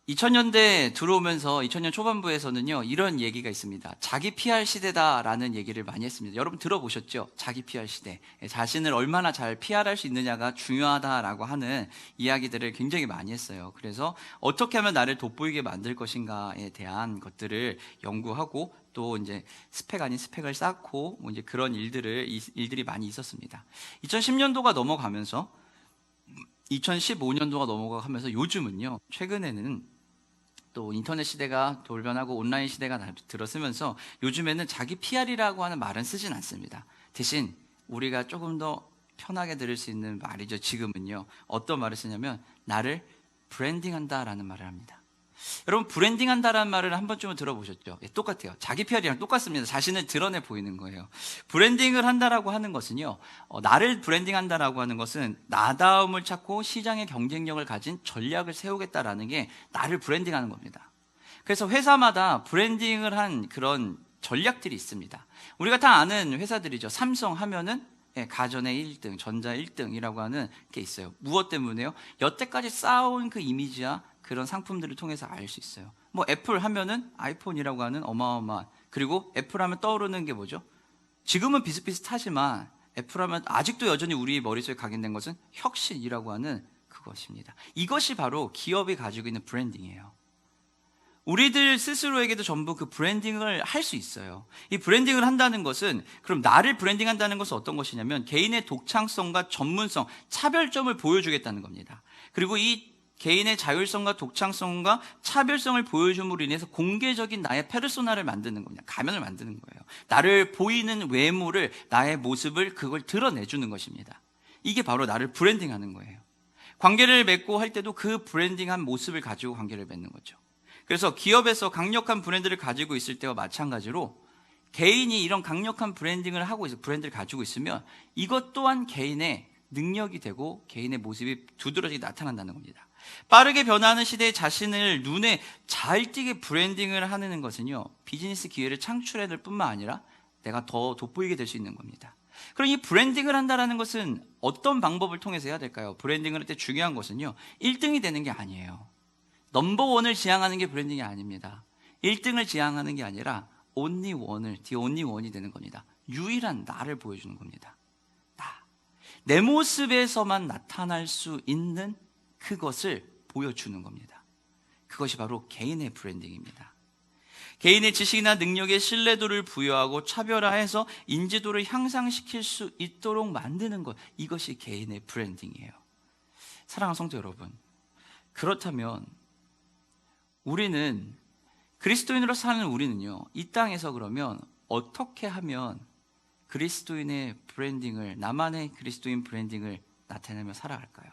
2000년대 들어오면서 2000년 초반부에서는요, 이런 얘기가 있습니다. 자기 PR 시대다라는 얘기를 많이 했습니다. 여러분 들어보셨죠? 자기 PR 시대. 자신을 얼마나 잘 PR할 수 있느냐가 중요하다라고 하는 이야기들을 굉장히 많이 했어요. 그래서 어떻게 하면 나를 돋보이게 만들 것인가에 대한 것들을 연구하고 또 이제 스펙 아닌 스펙을 쌓고 뭐 이제 그런 일들이 많이 있었습니다. 2010년도가 넘어가면서 2015년도가 넘어가면서 요즘은요, 최근에는 또 인터넷 시대가 돌변하고 온라인 시대가 들어서면서 요즘에는 자기 PR이라고 하는 말은 쓰진 않습니다. 대신 우리가 조금 더 편하게 들을 수 있는 말이죠. 지금은요. 어떤 말을 쓰냐면 나를 브랜딩한다라는 말을 합니다. 여러분 브랜딩한다라는 말을 한 번쯤은 들어보셨죠? 예, 똑같아요. 자기 PR이랑 똑같습니다. 자신을 드러내 보이는 거예요. 브랜딩을 한다라고 하는 것은요, 나를 브랜딩한다라고 하는 것은 나다움을 찾고 시장의 경쟁력을 가진 전략을 세우겠다라는 게 나를 브랜딩하는 겁니다. 그래서 회사마다 브랜딩을 한 그런 전략들이 있습니다. 우리가 다 아는 회사들이죠. 삼성 하면은 가전의 1등, 전자 1등이라고 하는 게 있어요. 무엇 때문에요? 여태까지 쌓아온 그 이미지와 그런 상품들을 통해서 알 수 있어요. 뭐 애플 하면은 아이폰이라고 하는 어마어마한, 그리고 애플 하면 떠오르는 게 뭐죠? 지금은 비슷비슷하지만 애플 하면 아직도 여전히 우리 머릿속에 각인된 것은 혁신이라고 하는 그것입니다. 이것이 바로 기업이 가지고 있는 브랜딩이에요. 우리들 스스로에게도 전부 그 브랜딩을 할 수 있어요. 이 브랜딩을 한다는 것은, 그럼 나를 브랜딩한다는 것은 어떤 것이냐면 개인의 독창성과 전문성, 차별점을 보여주겠다는 겁니다. 그리고 이 개인의 자율성과 독창성과 차별성을 보여줌으로 인해서 공개적인 나의 페르소나를 만드는 겁니다. 가면을 만드는 거예요. 나를 보이는 외모를, 나의 모습을, 그걸 드러내주는 것입니다. 이게 바로 나를 브랜딩하는 거예요. 관계를 맺고 할 때도 그 브랜딩한 모습을 가지고 관계를 맺는 거죠. 그래서 기업에서 강력한 브랜드를 가지고 있을 때와 마찬가지로 개인이 이런 강력한 브랜딩을 하고 있어, 브랜드를 가지고 있으면 이것 또한 개인의 능력이 되고 개인의 모습이 두드러지게 나타난다는 겁니다. 빠르게 변화하는 시대에 자신을 눈에 잘 띄게 브랜딩을 하는 것은요, 비즈니스 기회를 창출해낼 뿐만 아니라 내가 더 돋보이게 될 수 있는 겁니다. 그럼 이 브랜딩을 한다는 것은 어떤 방법을 통해서 해야 될까요? 브랜딩을 할 때 중요한 것은요, 1등이 되는 게 아니에요. 넘버원을 지향하는 게 브랜딩이 아닙니다. 1등을 지향하는 게 아니라 only one을, the only one이 되는 겁니다. 유일한 나를 보여주는 겁니다. 내 모습에서만 나타날 수 있는 그것을 보여주는 겁니다. 그것이 바로 개인의 브랜딩입니다. 개인의 지식이나 능력에 신뢰도를 부여하고 차별화해서 인지도를 향상시킬 수 있도록 만드는 것, 이것이 개인의 브랜딩이에요. 사랑하는 성도 여러분, 그렇다면 우리는, 그리스도인으로 사는 우리는요, 이 땅에서 그러면 어떻게 하면 그리스도인의 브랜딩을, 나만의 그리스도인 브랜딩을 나타내며 살아갈까요?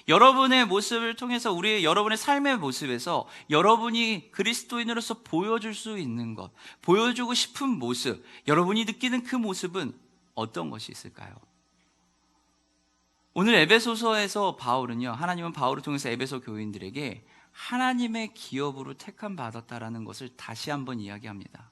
여러분의 모습을 통해서, 여러분의 삶의 모습에서 여러분이 그리스도인으로서 보여줄 수 있는 것, 보여주고 싶은 모습, 여러분이 느끼는 그 모습은 어떤 것이 있을까요? 오늘 에베소서에서 바울은요, 하나님은 바울을 통해서 에베소 교인들에게 하나님의 기업으로 택함 받았다라는 것을 다시 한번 이야기합니다.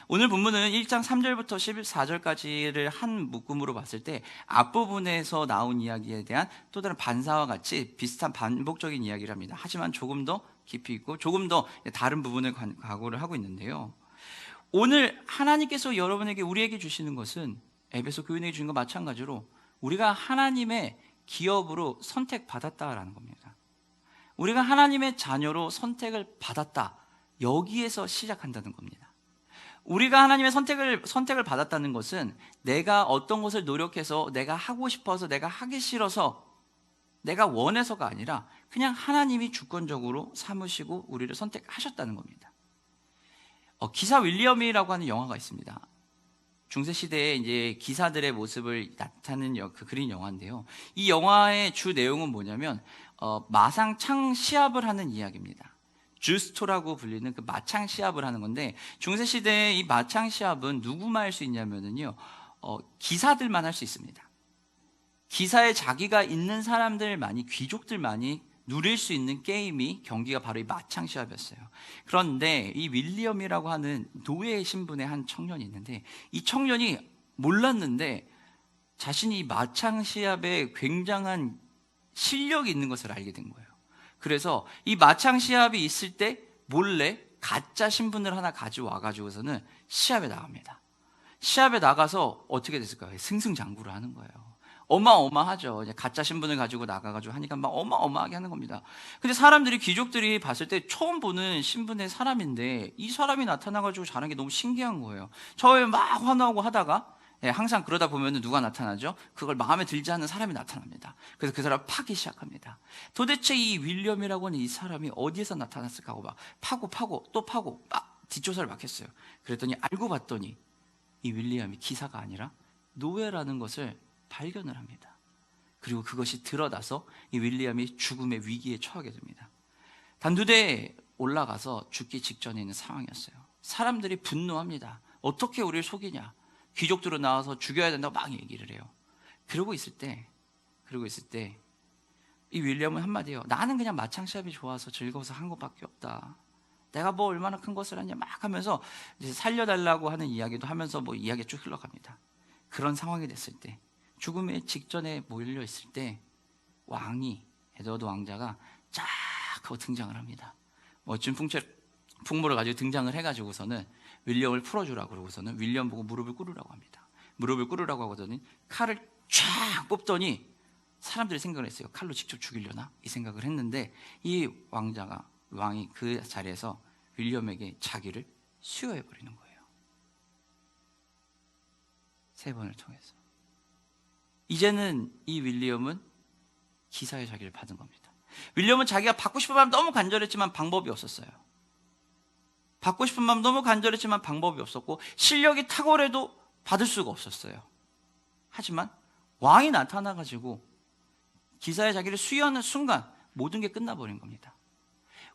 오늘 본문은 1장 3절부터 14절까지를 한 묶음으로 봤을 때 앞부분에서 나온 이야기에 대한 또 다른 반사와 같이 비슷한 반복적인 이야기를 합니다. 하지만 조금 더 깊이 있고 조금 더 다른 부분을 각오를 하고 있는데요, 오늘 하나님께서 우리에게 주시는 것은 에베소 교인에게 주신 것 마찬가지로 우리가 하나님의 기업으로 선택받았다라는 겁니다. 우리가 하나님의 자녀로 선택을 받았다, 여기에서 시작한다는 겁니다. 우리가 하나님의 선택을 받았다는 것은 내가 어떤 것을 노력해서, 내가 하고 싶어서, 내가 하기 싫어서, 내가 원해서가 아니라 그냥 하나님이 주권적으로 삼으시고 우리를 선택하셨다는 겁니다. 기사 윌리엄이라고 하는 영화가 있습니다. 중세시대에 이제 기사들의 모습을 나타내는 그린 영화인데요, 이 영화의 주 내용은 뭐냐면 마상창 시합을 하는 이야기입니다. 주스토라고 불리는 그 마창 시합을 하는 건데, 중세시대에 이 마창 시합은 누구만 할 수 있냐면요, 기사들만 할 수 있습니다. 기사에 자기가 있는 사람들만이, 귀족들만이 누릴 수 있는 경기가 바로 이 마창 시합이었어요. 그런데 이 윌리엄이라고 하는 노예 신분의 한 청년이 있는데, 이 청년이 몰랐는데 자신이 이 마창 시합에 굉장한 실력이 있는 것을 알게 된 거예요. 그래서 이 마창 시합이 있을 때 몰래 가짜 신분을 하나 가져와 가지고서는 시합에 나갑니다. 시합에 나가서 어떻게 됐을까요? 승승장구를 하는 거예요. 어마어마하죠. 이제 가짜 신분을 가지고 나가가지고 하니까 막 어마어마하게 하는 겁니다. 근데 사람들이, 귀족들이 봤을 때 처음 보는 신분의 사람인데 이 사람이 나타나가지고 잘하는 게 너무 신기한 거예요. 처음에 막 환호하고 하다가 항상 그러다 보면 누가 나타나죠? 그걸 마음에 들지 않는 사람이 나타납니다. 그래서 그 사람 파기 시작합니다. 도대체 이 윌리엄이라고 하는 이 사람이 어디에서 나타났을까 하고 막 파고 또 파고 막 뒷조사를 막 했어요. 그랬더니 알고 봤더니 이 윌리엄이 기사가 아니라 노예라는 것을 발견을 합니다. 그리고 그것이 드러나서 이 윌리엄이 죽음의 위기에 처하게 됩니다. 단두대에 올라가서 죽기 직전에 있는 상황이었어요. 사람들이 분노합니다. 어떻게 우리를 속이냐? 귀족들은 나와서 죽여야 된다고 막 얘기를 해요. 그러고 있을 때 이 윌리엄은 한마디예요. 나는 그냥 마창 시합이 좋아서 즐거워서 한 것밖에 없다. 내가 뭐 얼마나 큰 것을 하냐 막 하면서 이제 살려달라고 하는 이야기도 하면서 뭐 이야기가 쭉 흘러갑니다. 그런 상황이 됐을 때, 죽음의 직전에 몰려 있을 때 왕이, 에드워드 왕자가 쫙 하고 등장을 합니다. 멋진 풍모를 가지고 등장을 해가지고서는 윌리엄을 풀어주라고 그러고서는 윌리엄 보고 무릎을 꿇으라고 합니다. 무릎을 꿇으라고 하거든요. 칼을 쫙 뽑더니 사람들이 생각을 했어요. 칼로 직접 죽이려나? 이 생각을 했는데 이 왕이 그 자리에서 윌리엄에게 자기를 수여해버리는 거예요. 3번을 통해서. 이제는 이 윌리엄은 기사의 자기를 받은 겁니다. 윌리엄은 자기가 받고 싶은 마음 너무 간절했지만 방법이 없었어요. 받고 싶은 마음 너무 간절했지만 방법이 없었고 실력이 탁월해도 받을 수가 없었어요. 하지만 왕이 나타나가지고 기사의 자기를 수여하는 순간 모든 게 끝나버린 겁니다.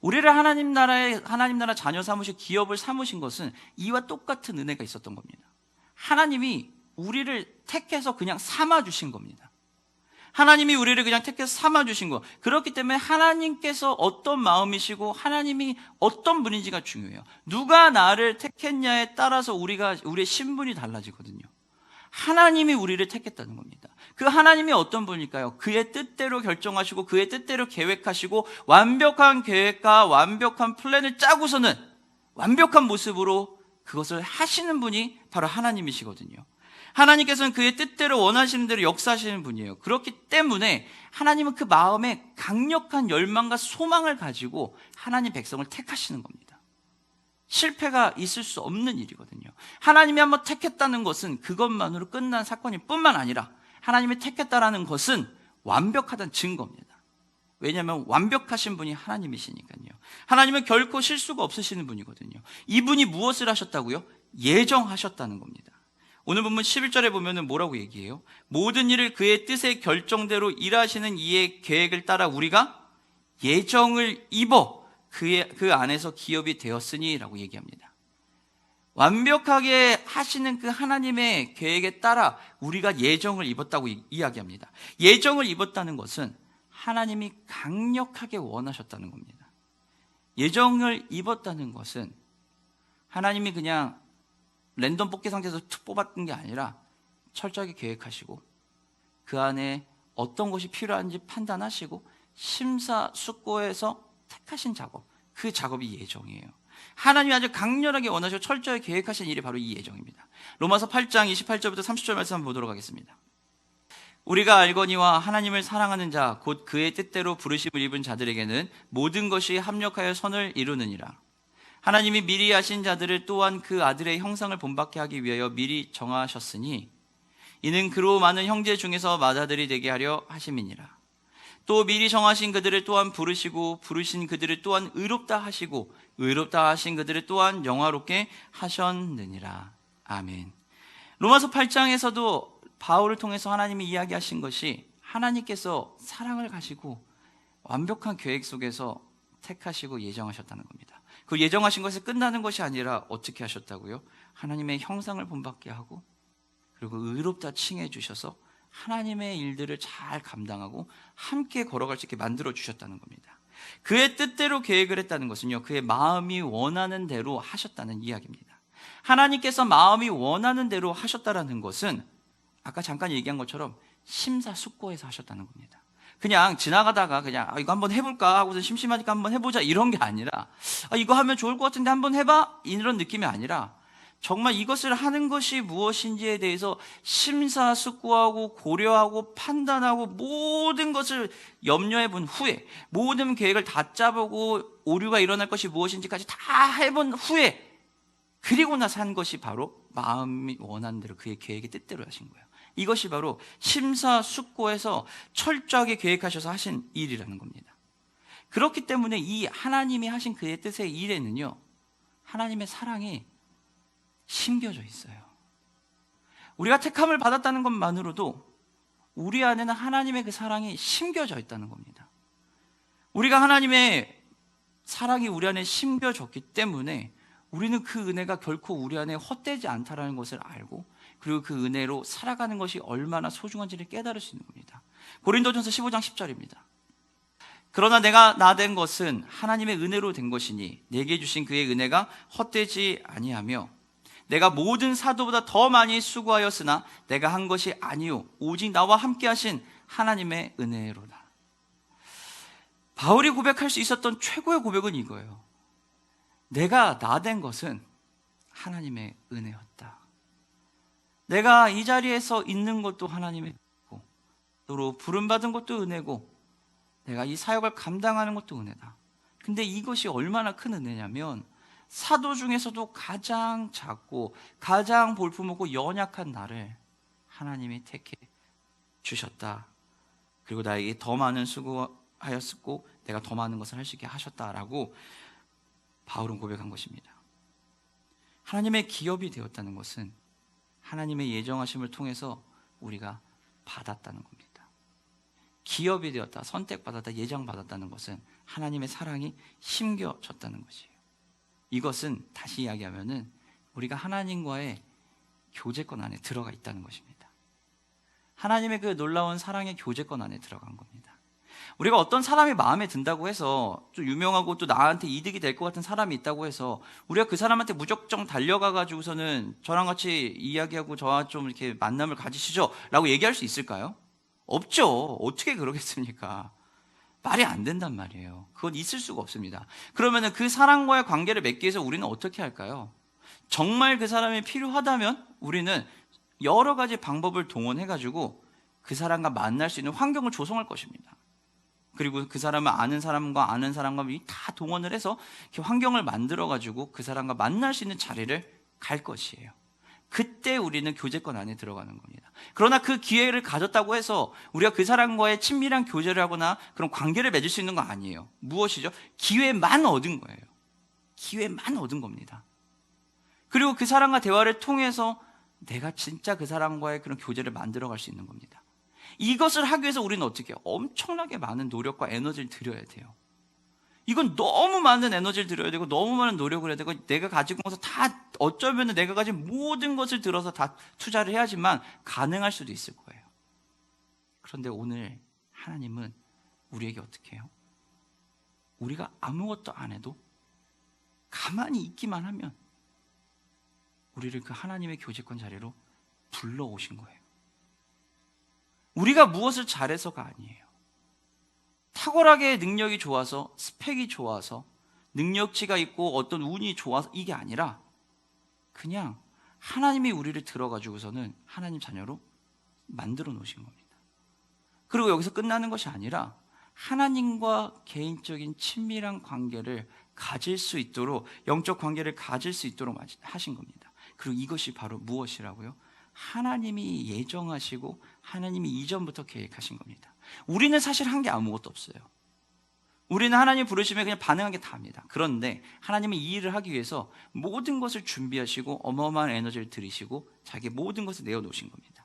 우리를 하나님 나라 자녀 삼으시고 기업을 삼으신 것은 이와 똑같은 은혜가 있었던 겁니다. 하나님이 우리를 택해서 그냥 삼아주신 겁니다. 하나님이 우리를 그냥 택해서 삼아주신 거. 그렇기 때문에 하나님께서 어떤 마음이시고 하나님이 어떤 분인지가 중요해요. 누가 나를 택했냐에 따라서 우리의 신분이 달라지거든요. 하나님이 우리를 택했다는 겁니다. 그 하나님이 어떤 분일까요? 그의 뜻대로 결정하시고 그의 뜻대로 계획하시고 완벽한 계획과 완벽한 플랜을 짜고서는 완벽한 모습으로 그것을 하시는 분이 바로 하나님이시거든요. 하나님께서는 그의 뜻대로 원하시는 대로 역사하시는 분이에요. 그렇기 때문에 하나님은 그 마음에 강력한 열망과 소망을 가지고 하나님 백성을 택하시는 겁니다. 실패가 있을 수 없는 일이거든요. 하나님이 한번 택했다는 것은 그것만으로 끝난 사건일 뿐만 아니라 하나님이 택했다라는 것은 완벽하다는 증거입니다. 왜냐하면 완벽하신 분이 하나님이시니까요. 하나님은 결코 실수가 없으시는 분이거든요. 이분이 무엇을 하셨다고요? 예정하셨다는 겁니다. 오늘 본문 11절에 보면 뭐라고 얘기해요? 모든 일을 그의 뜻의 결정대로 일하시는 이의 계획을 따라 우리가 예정을 입어 그 안에서 기업이 되었으니 라고 얘기합니다. 완벽하게 하시는 그 하나님의 계획에 따라 우리가 예정을 입었다고 이야기합니다. 예정을 입었다는 것은 하나님이 강력하게 원하셨다는 겁니다. 예정을 입었다는 것은 하나님이 그냥 랜덤 뽑기 상태에서 툭 뽑았던 게 아니라 철저하게 계획하시고 그 안에 어떤 것이 필요한지 판단하시고 심사숙고해서 택하신 작업, 그 작업이 예정이에요. 하나님이 아주 강렬하게 원하시고 철저하게 계획하신 일이 바로 이 예정입니다. 로마서 8장 28절부터 30절 말씀 한번 보도록 하겠습니다. 우리가 알거니와 하나님을 사랑하는 자 곧 그의 뜻대로 부르심을 입은 자들에게는 모든 것이 합력하여 선을 이루느니라. 하나님이 미리 하신 자들을 또한 그 아들의 형상을 본받게 하기 위하여 미리 정하셨으니 이는 그로 많은 형제 중에서 맏아들이 되게 하려 하심이니라. 또 미리 정하신 그들을 또한 부르시고 부르신 그들을 또한 의롭다 하시고 의롭다 하신 그들을 또한 영화롭게 하셨느니라. 아멘. 로마서 8장에서도 바울을 통해서 하나님이 이야기하신 것이 하나님께서 사랑을 가지고 완벽한 계획 속에서 택하시고 예정하셨다는 겁니다. 그 예정하신 것이 끝나는 것이 아니라 어떻게 하셨다고요? 하나님의 형상을 본받게 하고 그리고 의롭다 칭해 주셔서 하나님의 일들을 잘 감당하고 함께 걸어갈 수 있게 만들어 주셨다는 겁니다. 그의 뜻대로 계획을 했다는 것은요, 그의 마음이 원하는 대로 하셨다는 이야기입니다. 하나님께서 마음이 원하는 대로 하셨다는 것은 아까 잠깐 얘기한 것처럼 심사숙고해서 하셨다는 겁니다. 그냥 지나가다가 그냥 이거 한번 해볼까 하고서 심심하니까 한번 해보자 이런 게 아니라 이거 하면 좋을 것 같은데 한번 해봐 이런 느낌이 아니라 정말 이것을 하는 것이 무엇인지에 대해서 심사숙고하고 고려하고 판단하고 모든 것을 염려해 본 후에 모든 계획을 다 짜보고 오류가 일어날 것이 무엇인지까지 다 해본 후에 그리고 나서 한 것이 바로 마음이 원하는 대로 그의 계획의 뜻대로 하신 거예요. 이것이 바로 심사숙고해서 철저하게 계획하셔서 하신 일이라는 겁니다. 그렇기 때문에 이 하나님이 하신 그의 뜻의 일에는요, 하나님의 사랑이 심겨져 있어요. 우리가 택함을 받았다는 것만으로도 우리 안에는 하나님의 그 사랑이 심겨져 있다는 겁니다. 우리가 하나님의 사랑이 우리 안에 심겨졌기 때문에 우리는 그 은혜가 결코 우리 안에 헛되지 않다라는 것을 알고 그리고 그 은혜로 살아가는 것이 얼마나 소중한지를 깨달을 수 있는 겁니다. 고린도전서 15장 10절입니다. 그러나 내가 나 된 것은 하나님의 은혜로 된 것이니 내게 주신 그의 은혜가 헛되지 아니하며 내가 모든 사도보다 더 많이 수고하였으나 내가 한 것이 아니요 오직 나와 함께 하신 하나님의 은혜로다. 바울이 고백할 수 있었던 최고의 고백은 이거예요. 내가 나 된 것은 하나님의 은혜였다. 내가 이 자리에서 있는 것도 하나님의 은혜고 또 부름받은 것도 은혜고 내가 이 사역을 감당하는 것도 은혜다. 근데 이것이 얼마나 큰 은혜냐면 사도 중에서도 가장 작고 가장 볼품없고 연약한 나를 하나님이 택해 주셨다. 그리고 나에게 더 많은 수고하였고 내가 더 많은 것을 할 수 있게 하셨다라고 바울은 고백한 것입니다. 하나님의 기업이 되었다는 것은 하나님의 예정하심을 통해서 우리가 받았다는 겁니다. 기업이 되었다, 선택받았다, 예정받았다는 것은 하나님의 사랑이 심겨졌다는 것이에요. 이것은 다시 이야기하면은 우리가 하나님과의 교제권 안에 들어가 있다는 것입니다. 하나님의 그 놀라운 사랑의 교제권 안에 들어간 겁니다. 우리가 어떤 사람이 마음에 든다고 해서 좀 유명하고 또 나한테 이득이 될 것 같은 사람이 있다고 해서 우리가 그 사람한테 무작정 달려가 가지고서는 저랑 같이 이야기하고 저와 좀 이렇게 만남을 가지시죠 라고 얘기할 수 있을까요? 없죠. 어떻게 그러겠습니까? 말이 안 된단 말이에요. 그건 있을 수가 없습니다. 그러면은 그 사람과의 관계를 맺기 위해서 우리는 어떻게 할까요? 정말 그 사람이 필요하다면 우리는 여러 가지 방법을 동원해 가지고 그 사람과 만날 수 있는 환경을 조성할 것입니다. 그리고 그 사람을 아는 사람과 다 동원을 해서 이렇게 환경을 만들어 가지고 그 사람과 만날 수 있는 자리를 갈 것이에요. 그때 우리는 교제권 안에 들어가는 겁니다. 그러나 그 기회를 가졌다고 해서 우리가 그 사람과의 친밀한 교제를 하거나 그런 관계를 맺을 수 있는 거 아니에요. 무엇이죠? 기회만 얻은 거예요. 기회만 얻은 겁니다. 그리고 그 사람과 대화를 통해서 내가 진짜 그 사람과의 그런 교제를 만들어갈 수 있는 겁니다. 이것을 하기 위해서 우리는 어떻게 해요? 엄청나게 많은 노력과 에너지를 들여야 돼요. 이건 너무 많은 에너지를 들여야 되고 너무 많은 노력을 해야 되고 내가 가지고 와서 다 어쩌면 내가 가진 모든 것을 들어서 다 투자를 해야지만 가능할 수도 있을 거예요. 그런데 오늘 하나님은 우리에게 어떻게 해요? 우리가 아무것도 안 해도 가만히 있기만 하면 우리를 그 하나님의 교제권 자리로 불러오신 거예요. 우리가 무엇을 잘해서가 아니에요. 탁월하게 능력이 좋아서, 스펙이 좋아서, 능력치가 있고 어떤 운이 좋아서 이게 아니라 그냥 하나님이 우리를 들어가지고서는 하나님 자녀로 만들어 놓으신 겁니다. 그리고 여기서 끝나는 것이 아니라 하나님과 개인적인 친밀한 관계를 가질 수 있도록, 영적 관계를 가질 수 있도록 하신 겁니다. 그리고 이것이 바로 무엇이라고요? 하나님이 예정하시고 하나님이 이전부터 계획하신 겁니다. 우리는 사실 한 게 아무것도 없어요. 우리는 하나님 부르시면 그냥 반응한 게 다입니다. 그런데 하나님은 이 일을 하기 위해서 모든 것을 준비하시고 어마어마한 에너지를 들이시고 자기 모든 것을 내어놓으신 겁니다.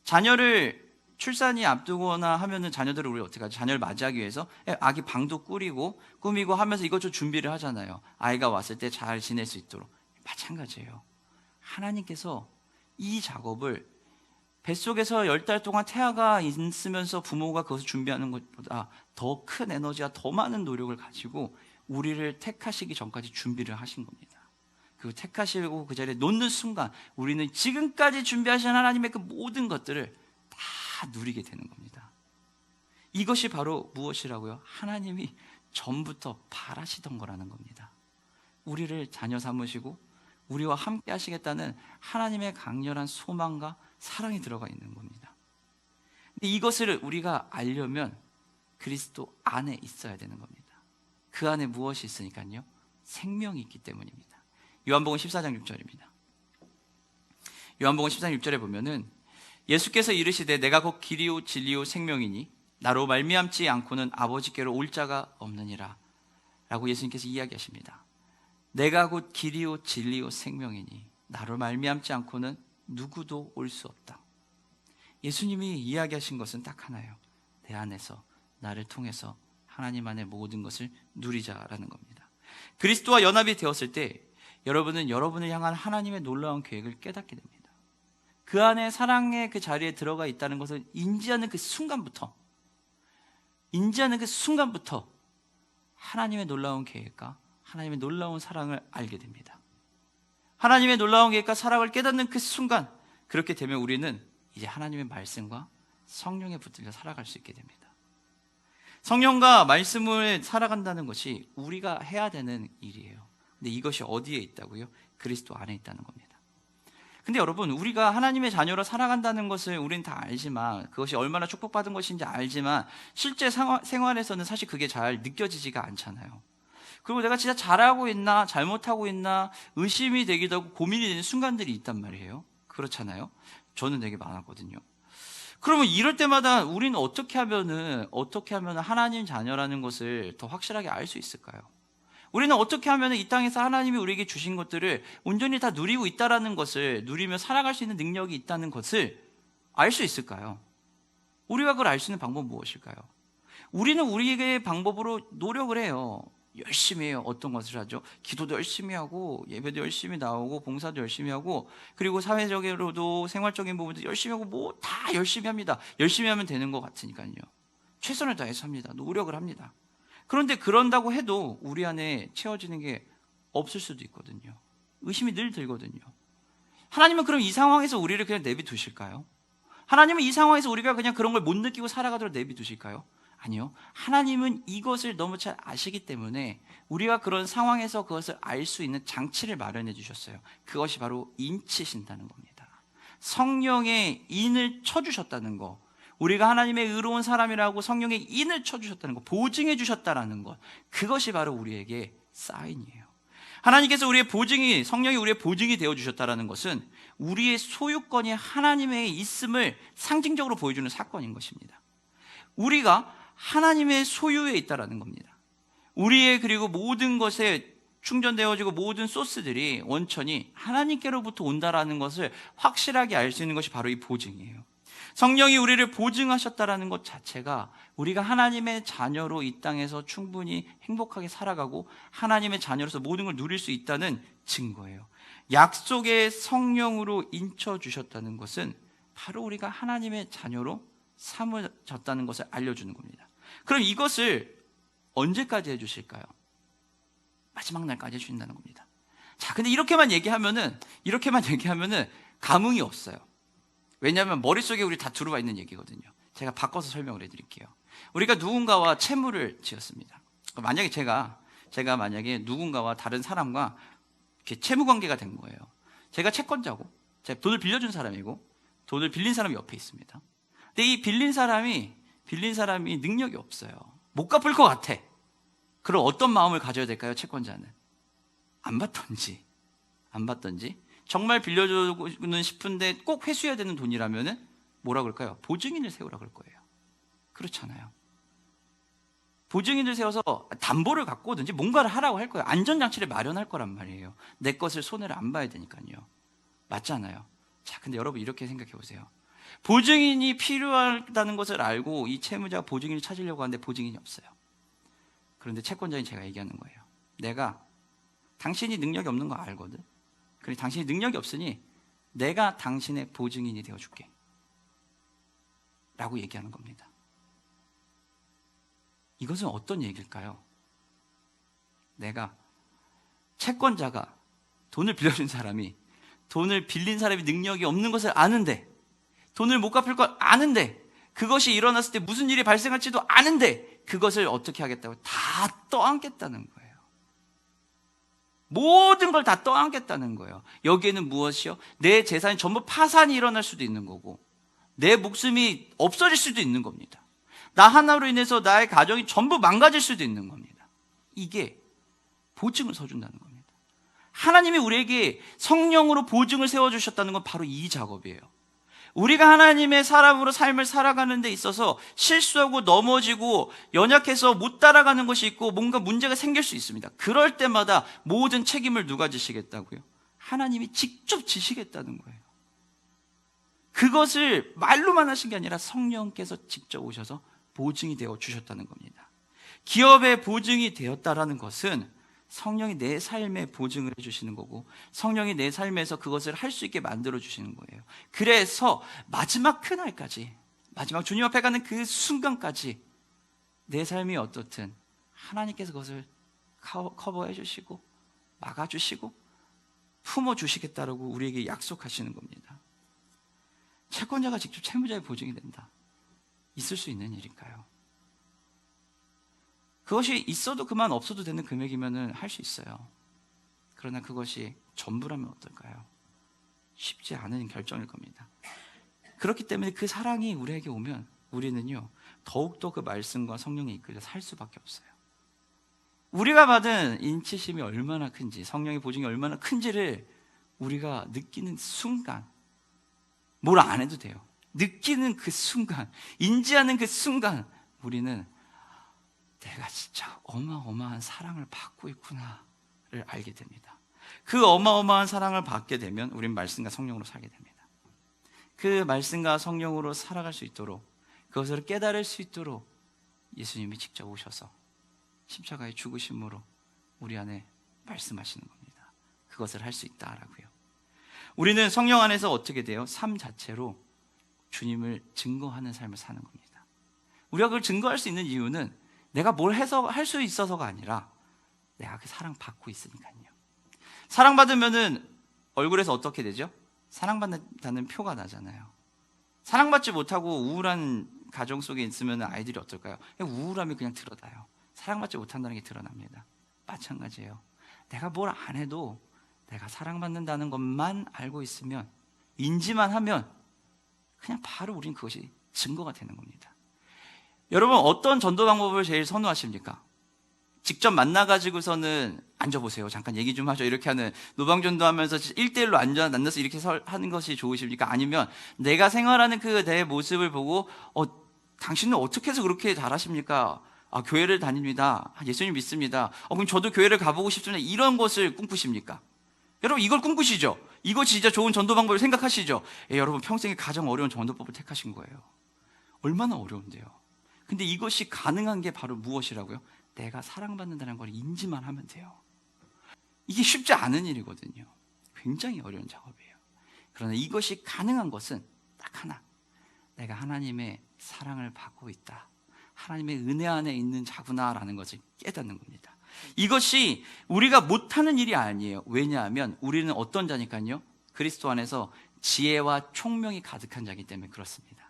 자녀를 출산이 앞두거나 하면은 자녀들을 우리 어떻게 하죠? 자녀를 맞이하기 위해서 아기 방도 꾸미고 하면서 이것저것 준비를 하잖아요. 아이가 왔을 때 잘 지낼 수 있도록. 마찬가지예요. 하나님께서 이 작업을 뱃속에서 10달 동안 태아가 있으면서 부모가 그것을 준비하는 것보다 더 큰 에너지와 더 많은 노력을 가지고 우리를 택하시기 전까지 준비를 하신 겁니다. 그리고 택하시고 그 자리에 놓는 순간 우리는 지금까지 준비하신 하나님의 그 모든 것들을 다 누리게 되는 겁니다. 이것이 바로 무엇이라고요? 하나님이 전부터 바라시던 거라는 겁니다. 우리를 자녀 삼으시고 우리와 함께 하시겠다는 하나님의 강렬한 소망과 사랑이 들어가 있는 겁니다. 근데 이것을 우리가 알려면 그리스도 안에 있어야 되는 겁니다. 그 안에 무엇이 있으니까요? 생명이 있기 때문입니다. 요한복음 14장 6절입니다. 요한복음 14장 6절에 보면은 예수께서 이르시되 내가 곧 길이요 진리요 생명이니 나로 말미암지 않고는 아버지께로 올 자가 없느니라 라고 예수님께서 이야기하십니다. 내가 곧 길이요 진리요 생명이니 나로 말미암지 않고는 누구도 올 수 없다. 예수님이 이야기하신 것은 딱 하나예요. 내 안에서 나를 통해서 하나님 안의 모든 것을 누리자라는 겁니다. 그리스도와 연합이 되었을 때 여러분은 여러분을 향한 하나님의 놀라운 계획을 깨닫게 됩니다. 그 안에 사랑의 그 자리에 들어가 있다는 것을 인지하는 그 순간부터 하나님의 놀라운 계획과 하나님의 놀라운 사랑을 알게 됩니다. 하나님의 놀라운 계획과 사랑을 깨닫는 그 순간, 그렇게 되면 우리는 이제 하나님의 말씀과 성령에 붙들려 살아갈 수 있게 됩니다. 성령과 말씀을 살아간다는 것이 우리가 해야 되는 일이에요. 근데 이것이 어디에 있다고요? 그리스도 안에 있다는 겁니다. 근데 여러분, 우리가 하나님의 자녀로 살아간다는 것을 우리는 다 알지만, 그것이 얼마나 축복받은 것인지 알지만 실제 생활에서는 사실 그게 잘 느껴지지가 않잖아요. 그리고 내가 진짜 잘하고 있나 잘못하고 있나 의심이 되기도 하고 고민이 되는 순간들이 있단 말이에요. 그렇잖아요. 저는 되게 많았거든요. 그러면 이럴 때마다 우리는 어떻게 하면은 하나님 자녀라는 것을 더 확실하게 알 수 있을까요? 우리는 어떻게 하면 이 땅에서 하나님이 우리에게 주신 것들을 온전히 다 누리고 있다라는 것을, 누리며 살아갈 수 있는 능력이 있다는 것을 알 수 있을까요? 우리가 그걸 알 수 있는 방법은 무엇일까요? 우리는 우리에게 방법으로 노력을 해요. 열심히 해요. 어떤 것을 하죠? 기도도 열심히 하고, 예배도 열심히 나오고, 봉사도 열심히 하고, 그리고 사회적으로도 생활적인 부분도 열심히 하고, 뭐 다 열심히 합니다. 열심히 하면 되는 것 같으니까요. 최선을 다해서 합니다. 노력을 합니다. 그런데 그런다고 해도 우리 안에 채워지는 게 없을 수도 있거든요. 의심이 늘 들거든요. 하나님은 그럼 이 상황에서 우리를 그냥 내비두실까요? 하나님은 이 상황에서 우리가 그냥 그런 걸 못 느끼고 살아가도록 내비두실까요? 아니요. 하나님은 이것을 너무 잘 아시기 때문에 우리가 그런 상황에서 그것을 알 수 있는 장치를 마련해 주셨어요. 그것이 바로 인치신다는 겁니다. 성령의 인을 쳐주셨다는 거, 우리가 하나님의 의로운 사람이라고 성령의 인을 쳐주셨다는 것, 보증해 주셨다는 것, 그것이 바로 우리에게 사인이에요. 하나님께서 우리의 보증이, 성령이 우리의 보증이 되어주셨다는 것은 우리의 소유권이 하나님의 있음을 상징적으로 보여주는 사건인 것입니다. 우리가 하나님의 소유에 있다는 겁니다. 우리의, 그리고 모든 것에 충전되어지고 모든 소스들이, 원천이 하나님께로부터 온다라는 것을 확실하게 알 수 있는 것이 바로 이 보증이에요. 성령이 우리를 보증하셨다라는 것 자체가 우리가 하나님의 자녀로 이 땅에서 충분히 행복하게 살아가고 하나님의 자녀로서 모든 걸 누릴 수 있다는 증거예요. 약속의 성령으로 인쳐주셨다는 것은 바로 우리가 하나님의 자녀로 삼으셨다는 것을 알려주는 겁니다. 그럼 이것을 언제까지 해주실까요? 마지막 날까지 해주신다는 겁니다. 자, 근데 이렇게만 얘기하면은 감흥이 없어요. 왜냐하면 머릿속에 우리 다 들어와 있는 얘기거든요. 제가 바꿔서 설명을 해드릴게요. 우리가 누군가와 채무를 지었습니다. 만약에 제가 만약에 누군가와 다른 사람과 이렇게 채무 관계가 된 거예요. 제가 채권자고, 제가 돈을 빌려준 사람이고, 돈을 빌린 사람이 옆에 있습니다. 근데 이 빌린 사람이 능력이 없어요. 못 갚을 것 같아. 그럼 어떤 마음을 가져야 될까요? 채권자는 안 받던지 정말 빌려주고는 싶은데 꼭 회수해야 되는 돈이라면은 뭐라 그럴까요? 보증인을 세우라 그럴 거예요. 그렇잖아요. 보증인을 세워서 담보를 갖고든지 뭔가를 하라고 할 거예요. 안전장치를 마련할 거란 말이에요. 내 것을 손해를 안 봐야 되니까요. 맞잖아요. 자, 근데 여러분 이렇게 생각해 보세요. 보증인이 필요하다는 것을 알고 이 채무자가 보증인을 찾으려고 하는데 보증인이 없어요. 그런데 채권자인 제가 얘기하는 거예요. 내가 당신이 능력이 없는 거 알거든. 그래, 당신이 능력이 없으니 내가 당신의 보증인이 되어줄게 라고 얘기하는 겁니다. 이것은 어떤 얘기일까요? 내가, 채권자가, 돈을 빌려준 사람이, 돈을 빌린 사람이 능력이 없는 것을 아는데, 돈을 못 갚을 걸 아는데, 그것이 일어났을 때 무슨 일이 발생할지도 아는데 그것을 어떻게 하겠다고? 다 떠안겠다는 거예요. 모든 걸 다 떠안겠다는 거예요. 여기에는 무엇이요? 내 재산이 전부 파산이 일어날 수도 있는 거고 내 목숨이 없어질 수도 있는 겁니다. 나 하나로 인해서 나의 가정이 전부 망가질 수도 있는 겁니다. 이게 보증을 서준다는 겁니다. 하나님이 우리에게 성령으로 보증을 세워주셨다는 건 바로 이 작업이에요. 우리가 하나님의 사람으로 삶을 살아가는 데 있어서 실수하고 넘어지고 연약해서 못 따라가는 것이 있고 뭔가 문제가 생길 수 있습니다. 그럴 때마다 모든 책임을 누가 지시겠다고요? 하나님이 직접 지시겠다는 거예요. 그것을 말로만 하신 게 아니라 성령께서 직접 오셔서 보증이 되어 주셨다는 겁니다. 기업의 보증이 되었다라는 것은 성령이 내 삶에 보증을 해주시는 거고 성령이 내 삶에서 그것을 할 수 있게 만들어 주시는 거예요. 그래서 마지막 그날까지, 마지막 주님 앞에 가는 그 순간까지 내 삶이 어떻든 하나님께서 그것을 커버해 주시고 막아주시고 품어주시겠다라고 우리에게 약속하시는 겁니다. 채권자가 직접 채무자의 보증이 된다. 있을 수 있는 일일까요? 그것이 있어도 그만 없어도 되는 금액이면 할 수 있어요. 그러나 그것이 전부라면 어떨까요? 쉽지 않은 결정일 겁니다. 그렇기 때문에 그 사랑이 우리에게 오면 우리는요 더욱더 그 말씀과 성령에 이끌려 살 수밖에 없어요. 우리가 받은 인치심이 얼마나 큰지, 성령의 보증이 얼마나 큰지를 우리가 느끼는 순간, 뭘 안 해도 돼요. 느끼는 그 순간, 인지하는 그 순간 우리는 내가 진짜 어마어마한 사랑을 받고 있구나를 알게 됩니다. 그 어마어마한 사랑을 받게 되면 우린 말씀과 성령으로 살게 됩니다. 그 말씀과 성령으로 살아갈 수 있도록, 그것을 깨달을 수 있도록 예수님이 직접 오셔서 십자가의 죽으심으로 우리 안에 말씀하시는 겁니다. 그것을 할 수 있다라고요. 우리는 성령 안에서 어떻게 돼요? 삶 자체로 주님을 증거하는 삶을 사는 겁니다. 우리가 그걸 증거할 수 있는 이유는 내가 뭘 해서 할 수 있어서가 아니라 내가 그 사랑 받고 있으니까요. 사랑받으면은 얼굴에서 어떻게 되죠? 사랑받는다는 표가 나잖아요. 사랑받지 못하고 우울한 가정 속에 있으면 아이들이 어떨까요? 우울함이 그냥 드러나요. 사랑받지 못한다는 게 드러납니다. 마찬가지예요. 내가 뭘 안 해도 내가 사랑받는다는 것만 알고 있으면, 인지만 하면 그냥 바로 우린 그것이 증거가 되는 겁니다. 여러분, 어떤 전도 방법을 제일 선호하십니까? 직접 만나가지고서는 앉아보세요, 잠깐 얘기 좀 하죠, 이렇게 하는 노방전도 하면서 1대1로 앉아서 이렇게 하는 것이 좋으십니까? 아니면 내가 생활하는 그 내 모습을 보고 당신은 어떻게 해서 그렇게 잘하십니까? 교회를 다닙니다, 예수님 믿습니다, 그럼 저도 교회를 가보고 싶습니다, 이런 것을 꿈꾸십니까? 여러분, 이걸 꿈꾸시죠? 이거 진짜 좋은 전도 방법을 생각하시죠? 여러분, 평생에 가장 어려운 전도법을 택하신 거예요. 얼마나 어려운데요. 근데 이것이 가능한 게 바로 무엇이라고요? 내가 사랑받는다는 걸 인지만 하면 돼요. 이게 쉽지 않은 일이거든요. 굉장히 어려운 작업이에요. 그러나 이것이 가능한 것은 딱 하나, 내가 하나님의 사랑을 받고 있다, 하나님의 은혜 안에 있는 자구나라는 것을 깨닫는 겁니다. 이것이 우리가 못하는 일이 아니에요. 왜냐하면 우리는 어떤 자니까요? 그리스도 안에서 지혜와 총명이 가득한 자이기 때문에 그렇습니다.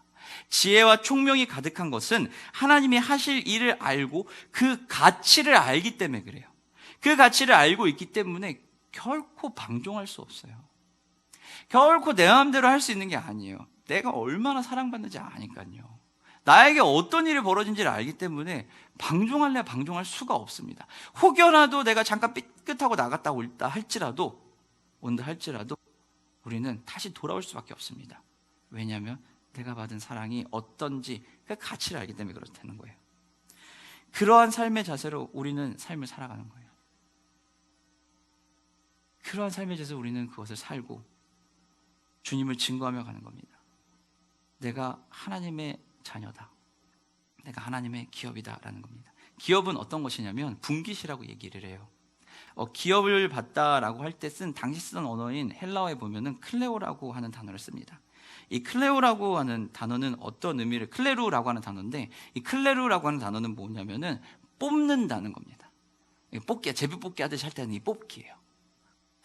지혜와 총명이 가득한 것은 하나님이 하실 일을 알고 그 가치를 알기 때문에 그래요. 그 가치를 알고 있기 때문에 결코 방종할 수 없어요. 결코 내 마음대로 할 수 있는 게 아니에요. 내가 얼마나 사랑받는지 아니까요. 나에게 어떤 일이 벌어진지를 알기 때문에 방종할 수가 없습니다. 혹여라도 내가 잠깐 삐끗하고 나갔다 온다 할지라도 우리는 다시 돌아올 수밖에 없습니다. 왜냐하면 내가 받은 사랑이 어떤지 그 가치를 알기 때문에 그렇다는 거예요. 그러한 삶의 자세로 우리는 삶을 살아가는 거예요. 그러한 삶의 자세로 우리는 그것을 살고 주님을 증거하며 가는 겁니다. 내가 하나님의 자녀다, 내가 하나님의 기업이다라는 겁니다. 기업은 어떤 것이냐면 분깃이라고 얘기를 해요. 기업을 받다라고 할 때 당시 쓰던 언어인 헬라어에 보면은 클레오라고 하는 단어를 씁니다. 이 클레오라고 하는 단어는 어떤 의미를, 클레루라고 하는 단어인데, 이 클레루라고 하는 단어는 뭐냐면은 뽑는다는 겁니다. 뽑기, 제비 뽑기 하듯이 할 때는 이 뽑기예요.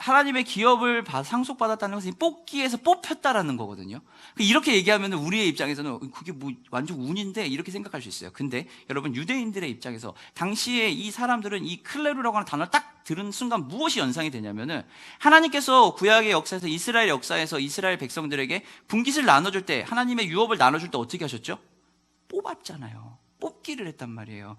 하나님의 기업을 상속받았다는 것은 뽑기에서 뽑혔다라는 거거든요. 이렇게 얘기하면 우리의 입장에서는 그게 뭐 완전 운인데 이렇게 생각할 수 있어요. 근데 여러분, 유대인들의 입장에서 당시에 이 사람들은 이 클레루라고 하는 단어를 딱 들은 순간 무엇이 연상이 되냐면은, 하나님께서 구약의 역사에서, 이스라엘 역사에서 이스라엘 백성들에게 분깃을 나눠줄 때, 하나님의 유업을 나눠줄 때 어떻게 하셨죠? 뽑았잖아요. 뽑기를 했단 말이에요.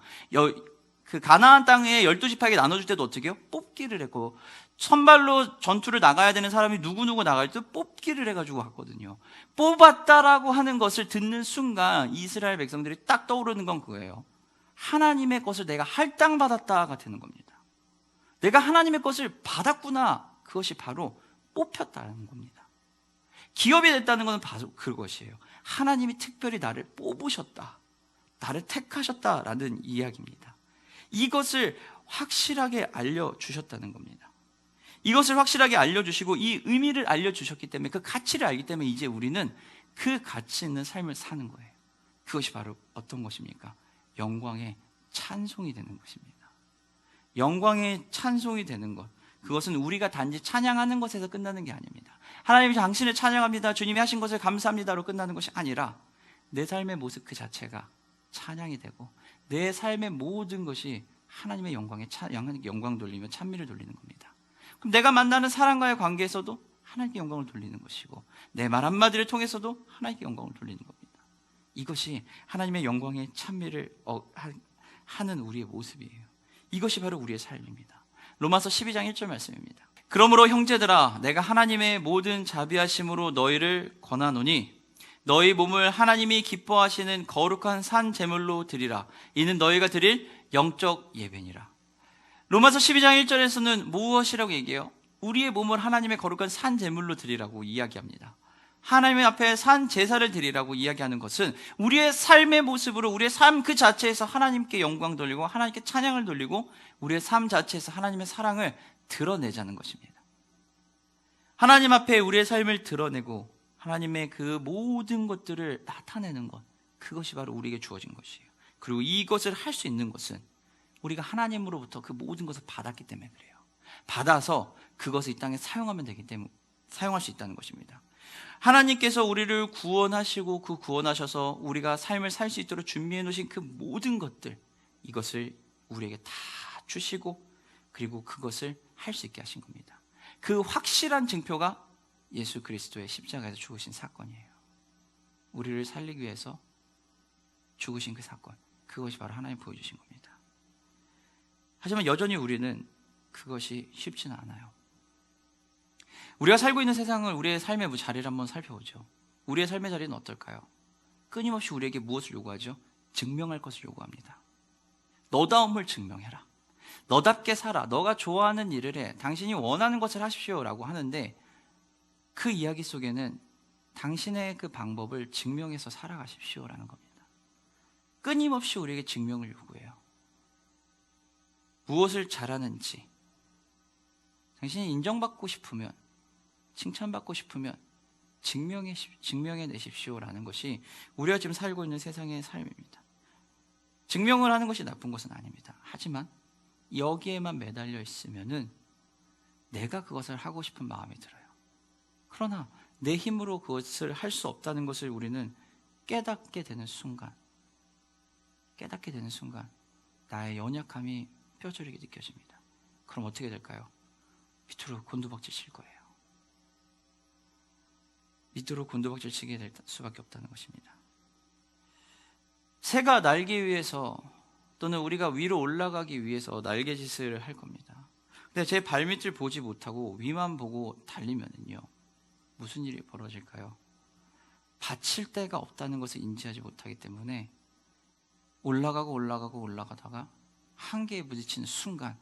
그 가나안 땅에 12지파에게 나눠줄 때도 어떻게 해요? 뽑기를 했고, 선발로 전투를 나가야 되는 사람이 누구누구 나갈 때 뽑기를 해가지고 갔거든요. 뽑았다라고 하는 것을 듣는 순간 이스라엘 백성들이 딱 떠오르는 건 그거예요. 하나님의 것을 내가 할당받았다가 되는 겁니다. 내가 하나님의 것을 받았구나. 그것이 바로 뽑혔다는 겁니다. 기업이 됐다는 것은 바로 그것이에요. 하나님이 특별히 나를 뽑으셨다, 나를 택하셨다라는 이야기입니다. 이것을 확실하게 알려주셨다는 겁니다. 이것을 확실하게 알려주시고 이 의미를 알려주셨기 때문에, 그 가치를 알기 때문에 이제 우리는 그 가치 있는 삶을 사는 거예요. 그것이 바로 어떤 것입니까? 영광의 찬송이 되는 것입니다. 영광의 찬송이 되는 것, 그것은 우리가 단지 찬양하는 것에서 끝나는 게 아닙니다. 하나님 당신을 찬양합니다, 주님이 하신 것을 감사합니다로 끝나는 것이 아니라 내 삶의 모습 그 자체가 찬양이 되고, 내 삶의 모든 것이 하나님의 영광 돌리며 찬미를 돌리는 겁니다. 그럼 내가 만나는 사람과의 관계에서도 하나님께 영광을 돌리는 것이고, 내 말 한마디를 통해서도 하나님께 영광을 돌리는 겁니다. 이것이 하나님의 영광의 찬미를 하는 우리의 모습이에요. 이것이 바로 우리의 삶입니다. 로마서 12장 1절 말씀입니다. 그러므로 형제들아, 내가 하나님의 모든 자비하심으로 너희를 권하노니 너희 몸을 하나님이 기뻐하시는 거룩한 산 제물로 드리라. 이는 너희가 드릴 영적 예배니라. 로마서 12장 1절에서는 무엇이라고 얘기해요? 우리의 몸을 하나님의 거룩한 산 제물로 드리라고 이야기합니다. 하나님 앞에 산 제사를 드리라고 이야기하는 것은 우리의 삶의 모습으로, 우리의 삶 그 자체에서 하나님께 영광 돌리고 하나님께 찬양을 돌리고 우리의 삶 자체에서 하나님의 사랑을 드러내자는 것입니다. 하나님 앞에 우리의 삶을 드러내고 하나님의 그 모든 것들을 나타내는 것, 그것이 바로 우리에게 주어진 것이에요. 그리고 이것을 할 수 있는 것은 우리가 하나님으로부터 그 모든 것을 받았기 때문에 그래요. 받아서 그것을 이 땅에 사용하면 되기 때문에, 사용할 수 있다는 것입니다. 하나님께서 우리를 구원하시고 그 구원하셔서 우리가 삶을 살 수 있도록 준비해 놓으신 그 모든 것들, 이것을 우리에게 다 주시고 그리고 그것을 할 수 있게 하신 겁니다. 그 확실한 증표가 예수 그리스도의 십자가에서 죽으신 사건이에요. 우리를 살리기 위해서 죽으신 그 사건, 그것이 바로 하나님 보여주신 겁니다. 하지만 여전히 우리는 그것이 쉽지는 않아요. 우리가 살고 있는 세상을, 우리의 삶의 자리를 한번 살펴보죠. 우리의 삶의 자리는 어떨까요? 끊임없이 우리에게 무엇을 요구하죠? 증명할 것을 요구합니다. 너다움을 증명해라, 너답게 살아, 너가 좋아하는 일을 해, 당신이 원하는 것을 하십시오 라고 하는데, 그 이야기 속에는 당신의 그 방법을 증명해서 살아가십시오 라는 겁니다. 끊임없이 우리에게 증명을 요구해요. 무엇을 잘하는지, 당신이 인정받고 싶으면, 칭찬받고 싶으면 증명해내십시오 라는 것이 우리가 지금 살고 있는 세상의 삶입니다. 증명을 하는 것이 나쁜 것은 아닙니다. 하지만 여기에만 매달려 있으면은 내가 그것을 하고 싶은 마음이 들어요. 그러나 내 힘으로 그것을 할 수 없다는 것을 우리는 깨닫게 되는 순간 나의 연약함이 뼈저리게 느껴집니다. 그럼 어떻게 될까요? 밑으로 곤두박질 칠 거예요. 밑으로 곤두박질 치게 될 수밖에 없다는 것입니다. 새가 날기 위해서 또는 우리가 위로 올라가기 위해서 날개짓을 할 겁니다. 근데 제 발밑을 보지 못하고 위만 보고 달리면은요, 무슨 일이 벌어질까요? 받칠 데가 없다는 것을 인지하지 못하기 때문에 올라가다가 한계에 부딪히는 순간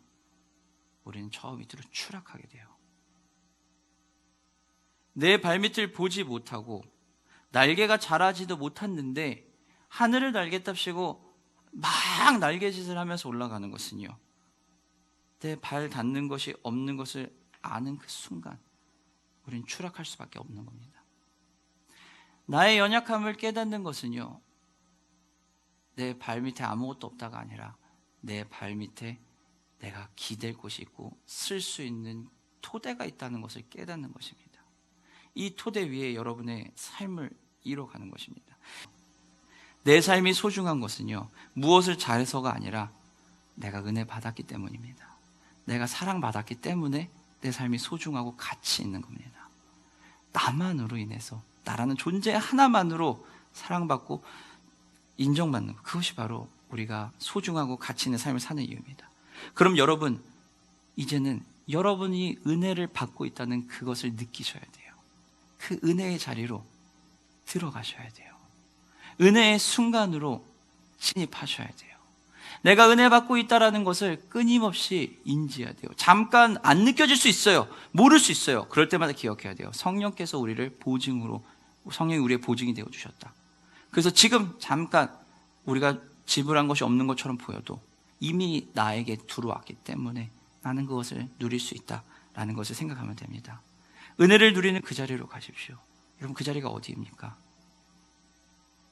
우리는 저 밑으로 추락하게 돼요. 내 발밑을 보지 못하고 날개가 자라지도 못했는데 하늘을 날겠답시고 막 날개짓을 하면서 올라가는 것은요, 내 발 닿는 것이 없는 것을 아는 그 순간 우리는 추락할 수밖에 없는 겁니다. 나의 연약함을 깨닫는 것은요, 내 발밑에 아무것도 없다가 아니라 내 발밑에 내가 기댈 곳이 있고 쓸 수 있는 토대가 있다는 것을 깨닫는 것입니다. 이 토대 위에 여러분의 삶을 이뤄가는 것입니다. 내 삶이 소중한 것은요, 무엇을 잘해서가 아니라 내가 은혜 받았기 때문입니다. 내가 사랑받았기 때문에 내 삶이 소중하고 가치 있는 겁니다. 나만으로 인해서, 나라는 존재 하나만으로 사랑받고 인정받는 것, 그것이 바로 우리가 소중하고 가치 있는 삶을 사는 이유입니다. 그럼 여러분, 이제는 여러분이 은혜를 받고 있다는 그것을 느끼셔야 돼요. 그 은혜의 자리로 들어가셔야 돼요. 은혜의 순간으로 진입하셔야 돼요. 내가 은혜 받고 있다는 것을 끊임없이 인지해야 돼요. 잠깐 안 느껴질 수 있어요. 모를 수 있어요. 그럴 때마다 기억해야 돼요. 성령께서 우리를 보증으로, 성령이 우리의 보증이 되어주셨다. 그래서 지금 잠깐 우리가 지불한 것이 없는 것처럼 보여도 이미 나에게 들어왔기 때문에 나는 그것을 누릴 수 있다라는 것을 생각하면 됩니다. 은혜를 누리는 그 자리로 가십시오. 여러분, 그 자리가 어디입니까?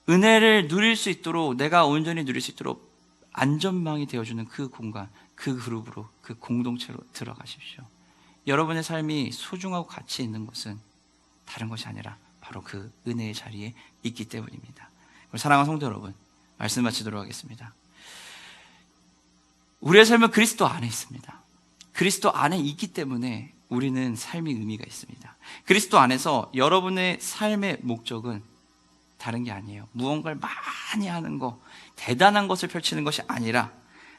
은혜를 누릴 수 있도록, 내가 온전히 누릴 수 있도록 안전망이 되어주는 그 공간, 그 그룹으로, 그 공동체로 들어가십시오. 여러분의 삶이 소중하고 가치 있는 것은 다른 것이 아니라 바로 그 은혜의 자리에 있기 때문입니다. 사랑하는 성도 여러분, 말씀 마치도록 하겠습니다. 우리의 삶은 그리스도 안에 있습니다. 그리스도 안에 있기 때문에 우리는 삶의 의미가 있습니다. 그리스도 안에서 여러분의 삶의 목적은 다른 게 아니에요. 무언가를 많이 하는 거, 대단한 것을 펼치는 것이 아니라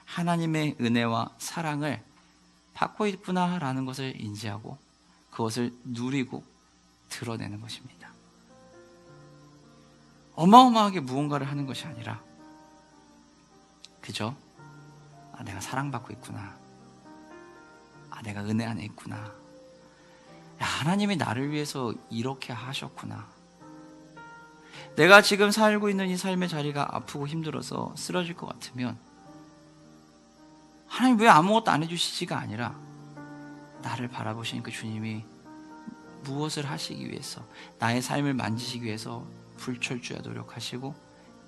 하나님의 은혜와 사랑을 받고 있구나라는 것을 인지하고 그것을 누리고 드러내는 것입니다. 어마어마하게 무언가를 하는 것이 아니라 그저 내가 사랑받고 있구나, 내가 은혜 안에 있구나, 하나님이 나를 위해서 이렇게 하셨구나, 내가 지금 살고 있는 이 삶의 자리가 아프고 힘들어서 쓰러질 것 같으면 하나님 왜 아무것도 안 해주시지가 아니라 나를 바라보시는 그 주님이 무엇을 하시기 위해서, 나의 삶을 만지시기 위해서 불철주야 노력하시고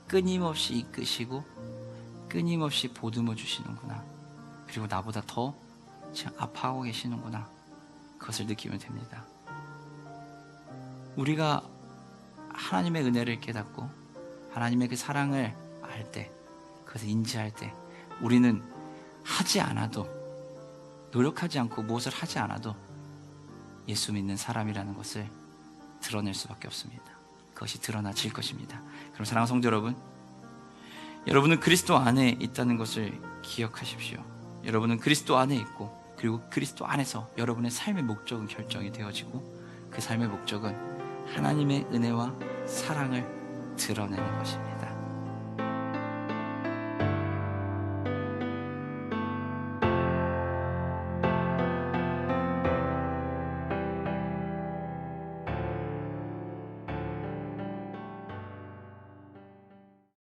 끊임없이 이끄시고 끊임없이 보듬어 주시는구나, 그리고 나보다 더 지금 아파하고 계시는구나, 그것을 느끼면 됩니다. 우리가 하나님의 은혜를 깨닫고 하나님의 그 사랑을 알 때, 그것을 인지할 때 우리는 하지 않아도, 노력하지 않고 무엇을 하지 않아도 예수 믿는 사람이라는 것을 드러낼 수밖에 없습니다. 그것이 드러나질 것입니다. 그럼 사랑하는 성도 여러분, 여러분은 그리스도 안에 있다는 것을 기억하십시오. 여러분은 그리스도 안에 있고, 그리고 그리스도 안에서 여러분의 삶의 목적은 결정이 되어지고 그 삶의 목적은 하나님의 은혜와 사랑을 드러내는 것입니다.